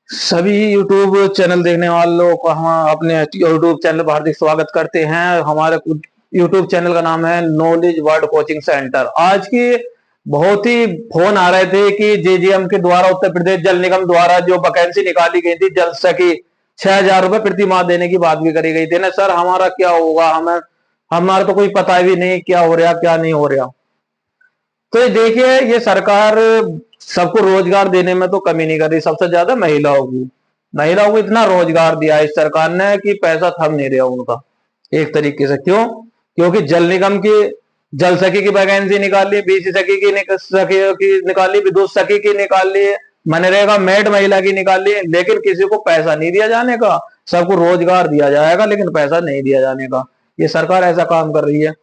सभी YouTube channel देखने वालों को हम अपने YouTube चैनल पर हार्दिक स्वागत करते हैं। हमारे YouTube चैनल का नाम है नॉलेज वर्ल्ड कोचिंग सेंटर। आज की बहुत ही फोन आ रहे थे कि जेजीएम के द्वारा उत्तर प्रदेश जल निगम द्वारा जो वैकेंसी निकाली गई थी जल सखी 6,000 रुपए प्रति माह देने की बात भी करी गई थी ना। सर हमारा क्या होगा, हमें हमारा तो कोई पता भी नहीं क्या हो रहा क्या नहीं हो रहा। तो ये देखिए, ये सरकार सबको रोजगार देने में तो कमी नहीं कर रही, सबसे ज्यादा महिलाओं को इतना रोजगार दिया है इस सरकार ने कि पैसा थम नहीं रहा उनका एक तरीके से। क्यों? क्योंकि जल निगम की जल सखी की वैकेंसी निकाली, बीसी सखी की निकाली, विद्युत सखी की निकाली, मनरेगा मेड महिला की निकाली, लेकिन किसी को पैसा नहीं दिया जाने का। सबको रोजगार दिया जाएगा लेकिन पैसा नहीं दिया जाने का। ये सरकार ऐसा काम कर रही है।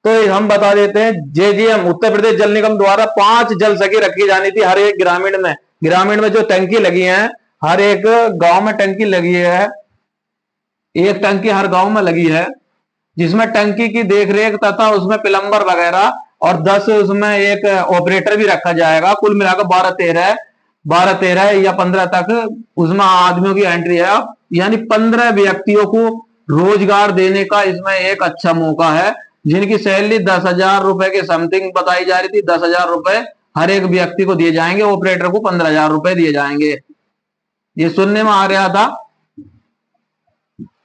तो हम बता देते हैं, जेजीएम उत्तर प्रदेश जल निगम द्वारा 5 जल सखी रखी जानी थी हर एक ग्रामीण में जो टंकी लगी है, हर एक गांव में टंकी लगी है, एक टंकी हर गांव में लगी है, जिसमें टंकी की देखरेख तथा उसमें प्लम्बर वगैरह और 10 उसमें एक ऑपरेटर भी रखा जाएगा। कुल मिलाकर 12-13 या 15 तक उसमें आदमियों की एंट्री है। यानी 15 व्यक्तियों को रोजगार देने का इसमें एक अच्छा मौका है, जिनकी सैलरी 10,000 रुपए के समथिंग बताई जा रही थी। 10,000 रुपए हर एक व्यक्ति को दिए जाएंगे, ऑपरेटर को 15,000 रुपए दिए जाएंगे। ये सुनने में आ रहा था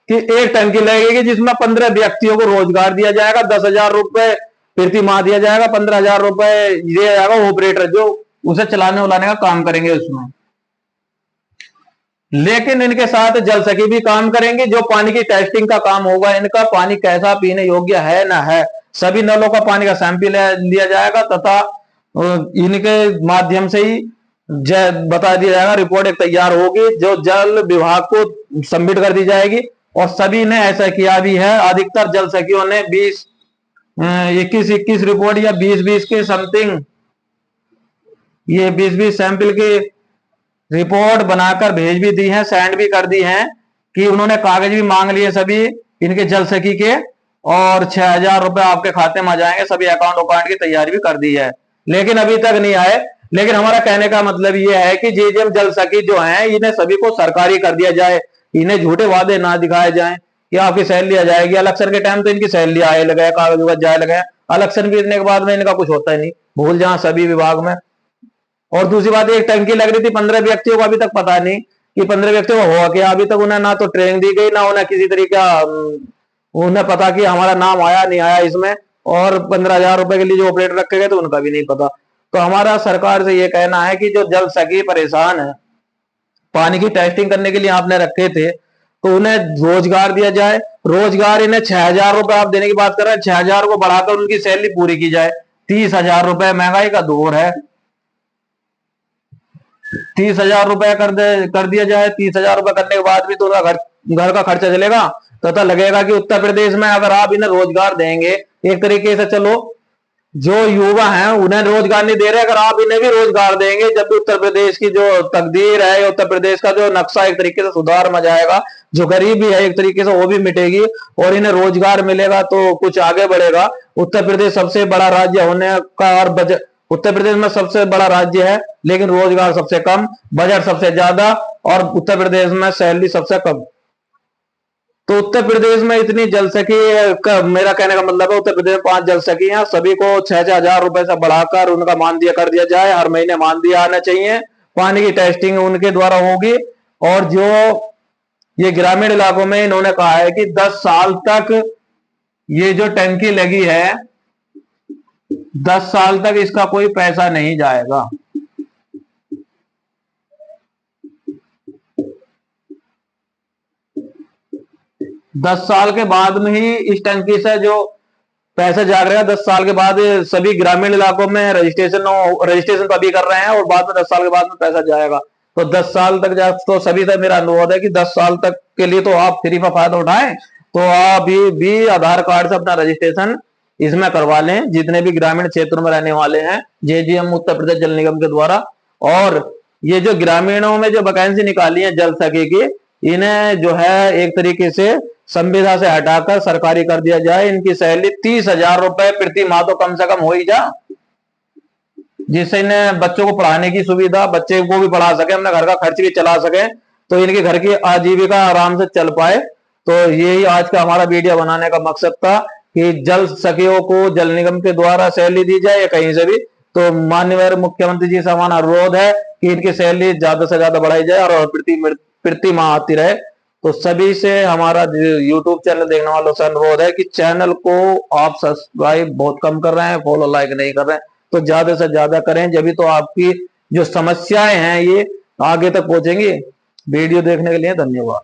कि एक टंकी लगेगी जिसमें 15 व्यक्तियों को रोजगार दिया जाएगा, 10,000 रुपए प्रति माह दिया जाएगा, 15,000 रुपए दिया जाएगा ऑपरेटर जो उसे चलाने उलाने का काम करेंगे उसमें। लेकिन इनके साथ जल सखी भी काम करेंगे, जो पानी की टेस्टिंग का काम होगा, इनका पानी कैसा पीने योग्य है ना है, सभी नलों का पानी का सैंपल लिया जाएगा तथा इनके माध्यम से ही बता दिया जाएगा। रिपोर्ट एक तैयार होगी जो जल विभाग को सबमिट कर दी जाएगी। और सभी ने ऐसा किया भी है। अधिकतर जल सखियों ने 21 रिपोर्ट या 20 के समथिंग, ये 20 सैंपल के रिपोर्ट बनाकर भेज भी दी है, सेंड भी कर दी है कि उन्होंने कागज भी मांग लिए सभी इनके जल सखी के, और 6,000 रुपए आपके खाते में आ जाएंगे। सभी अकाउंट की तैयारी भी कर दी है, लेकिन अभी तक नहीं आए। लेकिन हमारा कहने का मतलब ये है कि जेजीएम जल सखी जो है, इन्हें सभी को सरकारी कर दिया जाए, इन्हें झूठे वादे ना दिखाए जाए कि आपकी सैलरी आ जाएगी। इलेक्शन के टाइम तो इनकी सैलरी आए लगे, कागज जाए लगे, इलेक्शन बीतने के बाद में इनका कुछ होता ही नहीं, भूल जहां सभी विभाग में। और दूसरी बात, एक टंकी लग रही थी 15 व्यक्तियों को, अभी तक पता नहीं कि 15 व्यक्तियों को हुआ क्या। अभी तक उन्हें ना तो ट्रेनिंग दी गई, ना उन्हें किसी तरीके उन्हें पता कि हमारा नाम आया नहीं आया इसमें। और 15,000 रुपए के लिए जो ऑपरेटर रखे गए थे उनका भी नहीं पता। तो हमारा सरकार से ये कहना है कि जो जल सखी परेशान है, पानी की टेस्टिंग करने के लिए आपने रखे थे, तो उन्हें रोजगार दिया जाए। रोजगार इन्हें 6,000 रुपए आप देने की बात कर रहे हैं, 6,000 को बढ़ाकर उनकी सैलरी पूरी की जाए। 30,000 रुपए, महंगाई का दौर है, 30,000 रुपए कर दिया जाए। 30,000 रुपए करने के बाद भी तो उनका घर का खर्चा चलेगा। तो लगेगा कि उत्तर प्रदेश में अगर आप इन्हें रोजगार देंगे, एक तरीके से चलो जो युवा हैं उन्हें रोजगार नहीं दे रहे, अगर आप इन्हें भी रोजगार देंगे, जब भी उत्तर प्रदेश की जो तकदीर है, उत्तर प्रदेश का जो नक्शा एक तरीके से सुधार में जाएगा। जो गरीबी है एक तरीके से वो भी मिटेगी और इन्हें रोजगार मिलेगा तो कुछ आगे बढ़ेगा। उत्तर प्रदेश सबसे बड़ा राज्य होने का और बजट, उत्तर प्रदेश में सबसे बड़ा राज्य है लेकिन रोजगार सबसे कम, बजट सबसे ज्यादा, और उत्तर प्रदेश में सैलरी सबसे कम। तो उत्तर प्रदेश में इतनी जल सखी मेरा कहने का मतलब है, उत्तर प्रदेश में 5 जल सखी हैं, सभी को 6,000 रुपए से बढ़ाकर उनका मानदेय कर दिया जाए। हर महीने मानदेय आना चाहिए, पानी की टेस्टिंग उनके द्वारा होगी। और जो ये ग्रामीण इलाकों में इन्होंने कहा है कि 10 साल तक ये जो टंकी लगी है, 10 साल तक इसका कोई पैसा नहीं जाएगा। 10 साल के बाद में ही इस टंकी से जो पैसा जाग रहा है, 10 साल के बाद सभी ग्रामीण इलाकों में रजिस्ट्रेशन तो अभी कर रहे हैं और बाद में 10 साल के बाद में पैसा जाएगा। तो 10 साल तक तो सभी से मेरा अनुरोध है कि 10 साल तक के लिए तो आप फ्री में फायदा उठाएं। तो आप भी आधार कार्ड से अपना रजिस्ट्रेशन इसमें करवा लें, जितने भी ग्रामीण क्षेत्रों में रहने वाले हैं, जेजीएम उत्तर प्रदेश जल निगम के द्वारा। और ये जो ग्रामीणों में जो वैकेंसी निकाली है जल सखी की, इन्हें जो है एक तरीके से संविदा से हटाकर सरकारी कर दिया जाए। इनकी सैलरी 30,000 रुपए प्रति माह तो कम से कम हो ही जा, जिससे इन्हें बच्चों को पढ़ाने की सुविधा, बच्चे को भी पढ़ा सके, अपने घर का खर्च भी चला सके। तो इनके घर की आजीविका आराम से चल पाए। तो यही आज का हमारा वीडियो बनाने का मकसद था कि जल सखियों को जल निगम के द्वारा सैलरी दी जाए या कहीं से भी। तो माननीय मुख्यमंत्री जी से हमारा अनुरोध है कि इनकी सैलरी ज्यादा से ज्यादा बढ़ाई जाए और प्रति माह आती रहे। तो सभी से हमारा यूट्यूब चैनल देखने वालों से अनुरोध है कि चैनल को आप सब्सक्राइब बहुत कम कर रहे हैं, फॉलो लाइक नहीं कर रहे हैं, तो ज्यादा से ज्यादा करें, जब तो आपकी जो समस्याएं हैं ये आगे तक पहुंचेंगी। वीडियो देखने के लिए धन्यवाद।